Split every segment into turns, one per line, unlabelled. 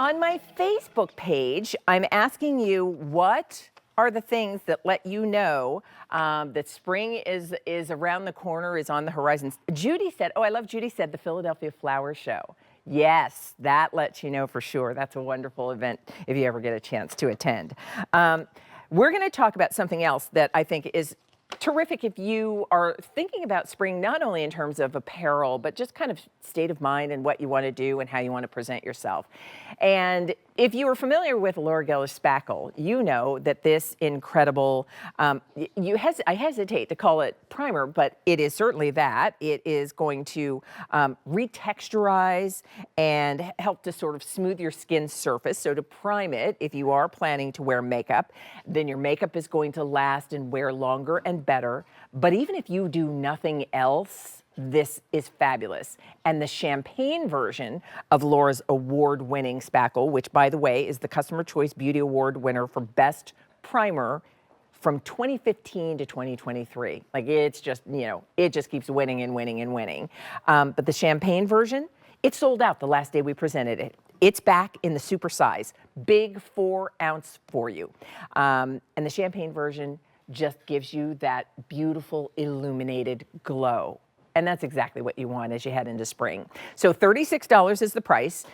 On my Facebook page, I'm asking you what are the things that let you know that spring is around the corner, is on the horizon. Judy said, oh, I love Judy said the Philadelphia Flower Show. Yes, that lets you know for sure. That's a wonderful event if you ever get a chance to attend. We're going to talk about something else that I think is terrific if you are thinking about spring, not only in terms of apparel, but just kind of state of mind and what you want to do and how you want to present yourself. And if you are familiar with Laura Geller's Spackle, you know that this incredible, I hesitate to call it primer, but it is certainly that. It is going to retexturize and help to sort of smooth your skin surface. So to prime it, if you are planning to wear makeup, then your makeup is going to last and wear longer and better. But even if you do nothing else, this is fabulous. And the champagne version of Laura's award-winning Spackle, which, by the way, is the Customer Choice Beauty Award winner for Best Primer from 2015 to 2023. Like, it's just, it just keeps winning and winning and winning. But the champagne version, it sold out the last day we presented it. It's back in the super size, big 4-ounce for you. And the champagne version just gives you that beautiful illuminated glow. And that's exactly what you want as you head into spring. So $36 is the price.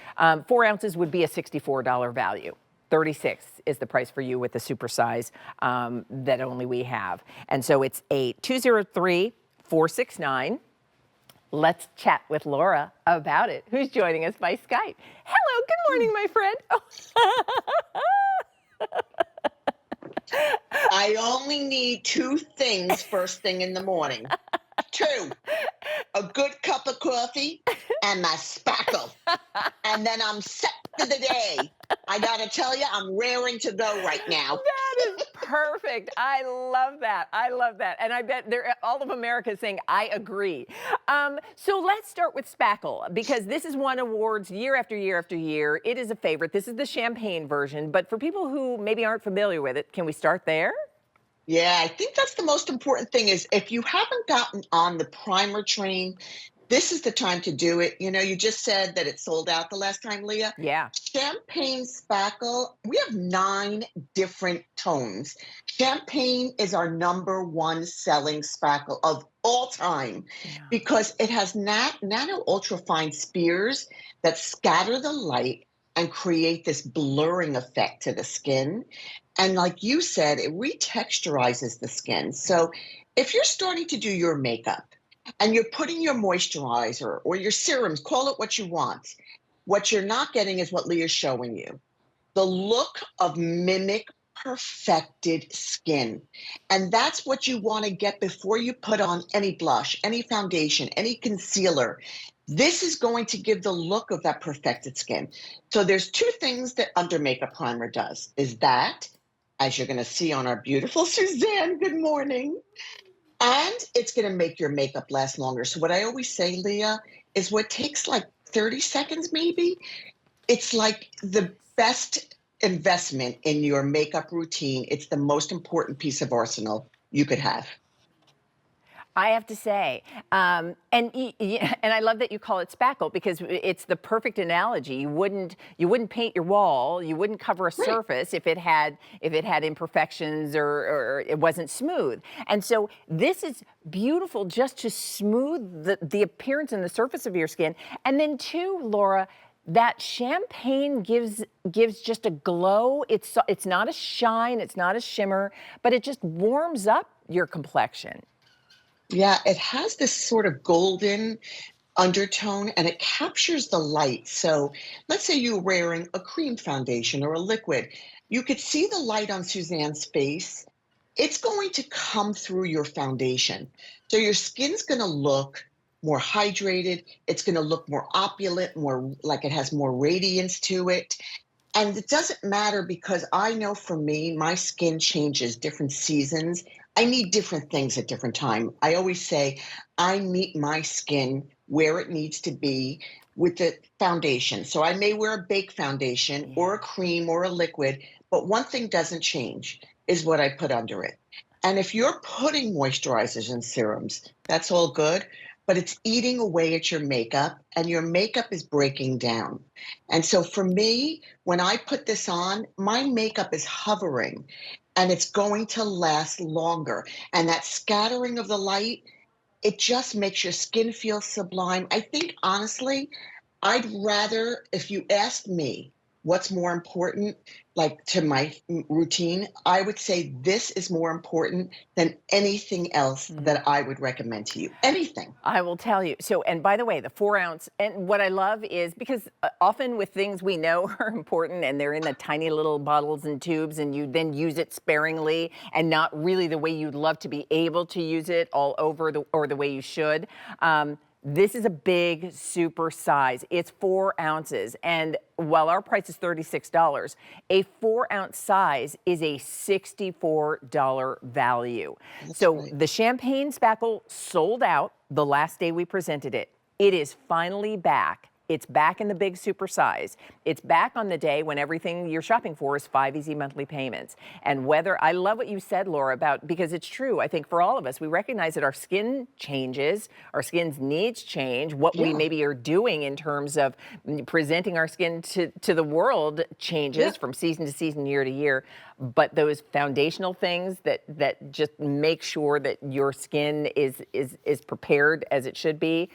4 ounces would be a $64 value. $36 is the price for you with the super size that only we have. And so it's 8-203-469. Let's chat with Laura about it, who's joining us by Skype. Hello, good morning, my friend. Oh.
I only need 2 things first thing in the morning. 2, a good cup of coffee and my Spackle. And then I'm set for the day. I gotta tell you, I'm raring to go right now.
That is perfect. I love that. I love that. And I bet all of America is saying, I agree. So let's start with Spackle, because this has won awards year after year after year. It is a favorite. This is the champagne version. But for people who maybe aren't familiar with it, can we start there?
Yeah, I think that's the most important thing is if you haven't gotten on the primer train, this is the time to do it. You just said that it sold out the last time, Leah.
Yeah.
Champagne Spackle, we have 9 different tones. Champagne is our #1 selling spackle of all time because it has nano ultrafine spears that scatter the light and create this blurring effect to the skin. And like you said, it retexturizes the skin. So if you're starting to do your makeup and you're putting your moisturizer or your serums, call it what you want, what you're not getting is what Leah's showing you. The look of mimic perfected skin. And that's what you want to get before you put on any blush, any foundation, any concealer. This is going to give the look of that perfected skin. So there's 2 things that Under Makeup Primer does, is that, as you're going to see on our beautiful Suzanne, good morning, and it's going to make your makeup last longer. So what I always say, Leah, is what takes like 30 seconds maybe, it's like the best investment in your makeup routine. It's the most important piece of arsenal you could have.
I have to say, and I love that you call it Spackle, because it's the perfect analogy. You wouldn't paint your wall, you wouldn't cover a surface if it had imperfections or it wasn't smooth. And so this is beautiful just to smooth the appearance and the surface of your skin. And then too, Laura, that champagne gives just a glow. It's not a shine, it's not a shimmer, but it just warms up your complexion.
Yeah, it has this sort of golden undertone and it captures the light. So let's say you're wearing a cream foundation or a liquid. You could see the light on Suzanne's face. It's going to come through your foundation. So your skin's going to look more hydrated. It's going to look more opulent, more like it has more radiance to it. And it doesn't matter because I know for me, my skin changes different seasons. I need different things at different time. I always say I meet my skin where it needs to be with the foundation. So I may wear a bake foundation or a cream or a liquid, but one thing doesn't change is what I put under it. And if you're putting moisturizers and serums, that's all good. but it's eating away at your makeup, and your makeup is breaking down. And so for me, when I put this on, my makeup is hovering and it's going to last longer. And that scattering of the light, it just makes your skin feel sublime. I think honestly, I'd rather, if you asked me what's more important, like to my routine, I would say this is more important than anything else that I would recommend to you. Anything.
I will tell you. So, and by the way, the 4 ounce, and what I love is because often with things we know are important and they're in the tiny little bottles and tubes, and you then use it sparingly and not really the way you'd love to be able to use it all over or the way you should. This is a big super size. It's 4 ounces. And while our price is $36, a 4 ounce size is a $64 value.
That's
So
right.
the champagne spackle sold out the last day we presented it. It is finally back. It's back in the big super size. It's back on the day when everything you're shopping for is 5 easy monthly payments. And whether, I love what you said, Laura, about, because it's true, I think for all of us, we recognize that our skin changes, our skin's needs change, what we
Yeah.
maybe are doing in terms of presenting our skin to the world changes
Yeah.
from season to season, year to year. But those foundational things that just make sure that your skin is prepared as it should be,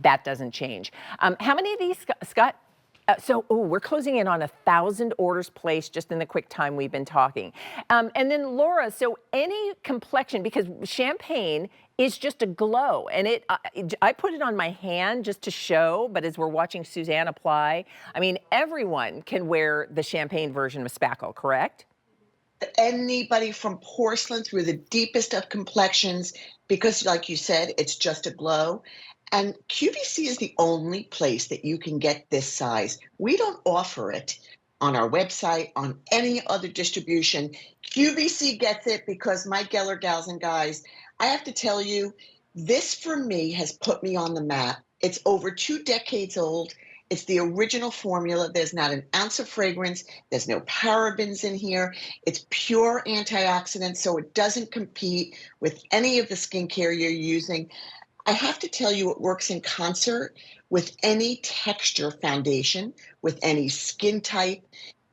that doesn't change. How many of these, Scott? We're closing in on 1,000 orders placed just in the quick time we've been talking. And then Laura, so any complexion, because champagne is just a glow, and I put it on my hand just to show, but as we're watching Suzanne apply, I mean, everyone can wear the champagne version of Spackle, correct?
Anybody from porcelain through the deepest of complexions, because like you said, it's just a glow. And QVC is the only place that you can get this size. We don't offer it on our website, on any other distribution. QVC gets it because my Geller gals and guys, I have to tell you, this for me has put me on the map. It's over 2 decades old. It's the original formula. There's not an ounce of fragrance. There's no parabens in here. It's pure antioxidant, so it doesn't compete with any of the skincare you're using. I have to tell you, it works in concert with any texture foundation, with any skin type.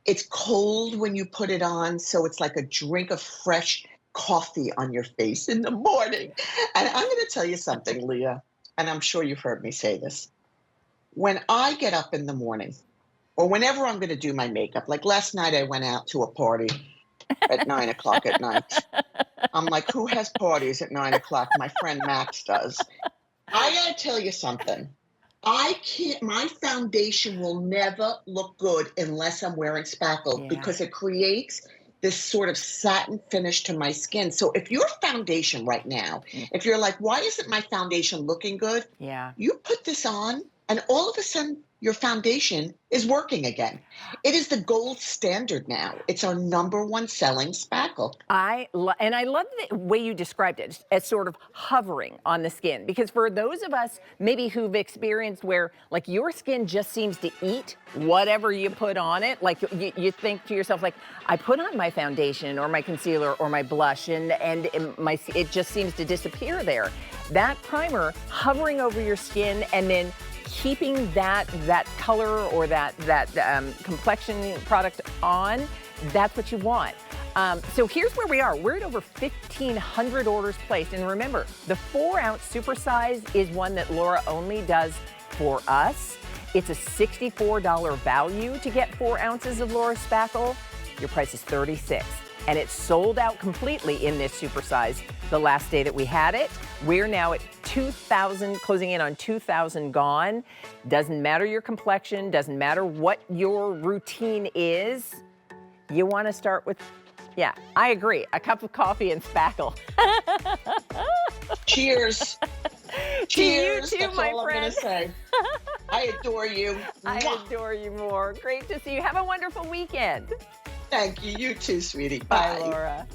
It's cold when you put it on, so it's like a drink of fresh coffee on your face in the morning. And I'm going to tell you something, Leah, and I'm sure you've heard me say this. When I get up in the morning, or whenever I'm going to do my makeup, like last night I went out to a party at 9 o'clock at night. I'm like, who has parties at 9 o'clock? My friend Max does. I gotta tell you something. My foundation will never look good unless I'm wearing Spackle
Yeah.
because it creates this sort of satin finish to my skin. So if your foundation right now, if you're like, why isn't my foundation looking good?
Yeah.
You put this on and all of a sudden your foundation is working again. It is the gold standard now. It's our #1 selling Spackle.
And I love the way you described it as sort of hovering on the skin, because for those of us maybe who've experienced where like your skin just seems to eat whatever you put on it, like you think to yourself, like, I put on my foundation or my concealer or my blush and it just seems to disappear there. That primer hovering over your skin and then keeping that color or that complexion product on, that's what you want. So here's where we are. We're at over 1,500 orders placed. And remember, the 4-ounce supersize is one that Laura only does for us. It's a $64 value to get 4 ounces of Laura Spackle. Your price is $36. And it's sold out completely in this supersize the last day that we had it. We're now at 2,000, closing in on 2,000 gone. Doesn't matter your complexion, doesn't matter what your routine is. You want to start with, yeah, I agree, a cup of coffee and Spackle.
Cheers. Cheers.
To you too,
That's
my
all
friend.
I'm going to say. I adore you.
I
Mwah.
adore you more. Great to see you. Have a wonderful weekend.
Thank you. You too, sweetie.
Bye,
Bye.
Laura.